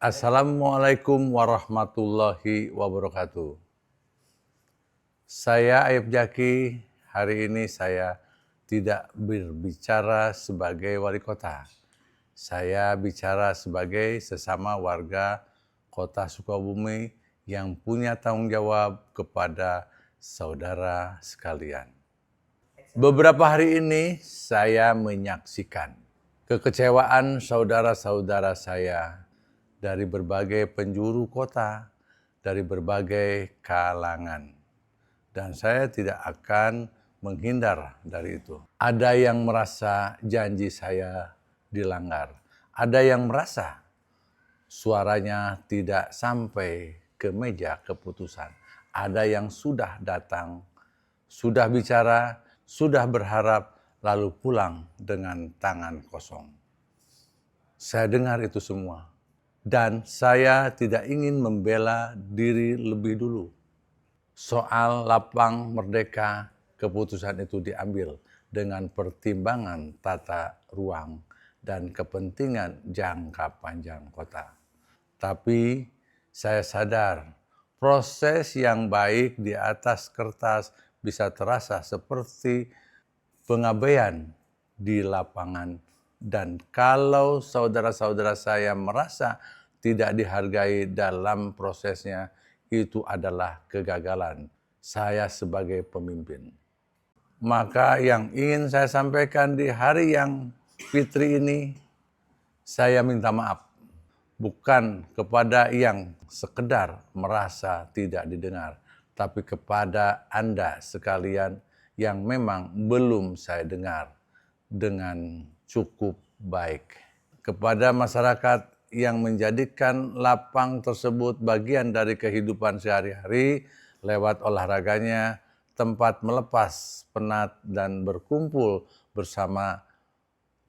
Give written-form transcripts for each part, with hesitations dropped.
Assalamualaikum warahmatullahi wabarakatuh. Saya Ayub Jaki, hari ini saya tidak berbicara sebagai wali kota. Saya bicara sebagai sesama warga Kota Sukabumi yang punya tanggung jawab kepada saudara sekalian. Beberapa hari ini saya menyaksikan kekecewaan saudara-saudara saya dari berbagai penjuru kota, dari berbagai kalangan. Dan saya tidak akan menghindar dari itu. Ada yang merasa janji saya dilanggar. Ada yang merasa suaranya tidak sampai ke meja keputusan. Ada yang sudah datang, sudah bicara, sudah berharap, lalu pulang dengan tangan kosong. Saya dengar itu semua. Dan saya tidak ingin membela diri lebih dulu. Soal lapang merdeka, keputusan itu diambil dengan pertimbangan tata ruang dan kepentingan jangka panjang kota. Tapi saya sadar proses yang baik di atas kertas bisa terasa seperti pengabaian di lapangan. Dan kalau saudara-saudara saya merasa tidak dihargai dalam prosesnya, itu adalah kegagalan saya sebagai pemimpin. Maka yang ingin saya sampaikan di hari yang fitri ini, saya minta maaf. Bukan kepada yang sekedar merasa tidak didengar, tapi kepada Anda sekalian yang memang belum saya dengar dengan cukup baik. Kepada masyarakat yang menjadikan lapang tersebut bagian dari kehidupan sehari-hari lewat olahraganya, tempat melepas penat dan berkumpul bersama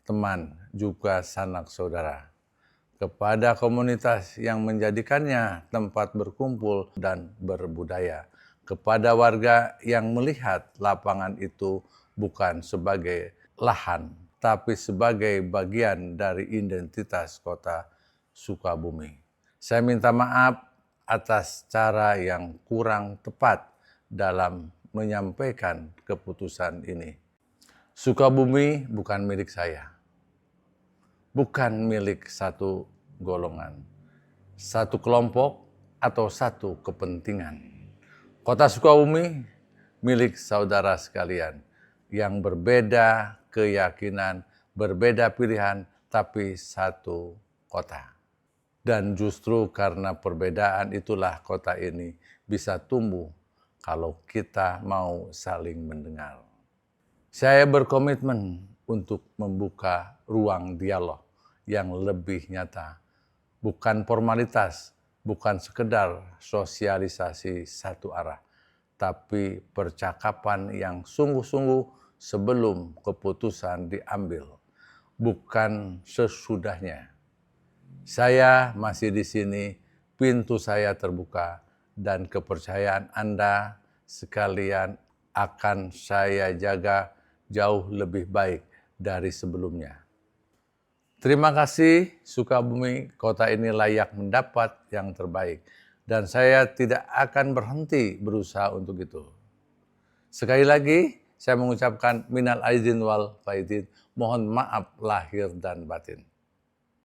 teman juga sanak saudara. Kepada komunitas yang menjadikannya tempat berkumpul dan berbudaya. Kepada warga yang melihat lapangan itu bukan sebagai lahan, tapi sebagai bagian dari identitas kota Sukabumi. Saya minta maaf atas cara yang kurang tepat dalam menyampaikan keputusan ini. Sukabumi bukan milik saya. Bukan milik satu golongan, satu kelompok, atau satu kepentingan. Kota Sukabumi milik saudara sekalian yang berbeda keyakinan, berbeda pilihan, tapi satu kota. Dan justru karena perbedaan itulah kota ini bisa tumbuh kalau kita mau saling mendengar. Saya berkomitmen untuk membuka ruang dialog yang lebih nyata. Bukan formalitas, bukan sekedar sosialisasi satu arah, tapi percakapan yang sungguh-sungguh sebelum keputusan diambil, bukan sesudahnya. Saya masih di sini, pintu saya terbuka, dan kepercayaan Anda sekalian akan saya jaga jauh lebih baik dari sebelumnya. Terima kasih Sukabumi, kota ini layak mendapat yang terbaik. Dan saya tidak akan berhenti berusaha untuk itu. Sekali lagi, saya mengucapkan minal aidin wal faidin, mohon maaf lahir dan batin.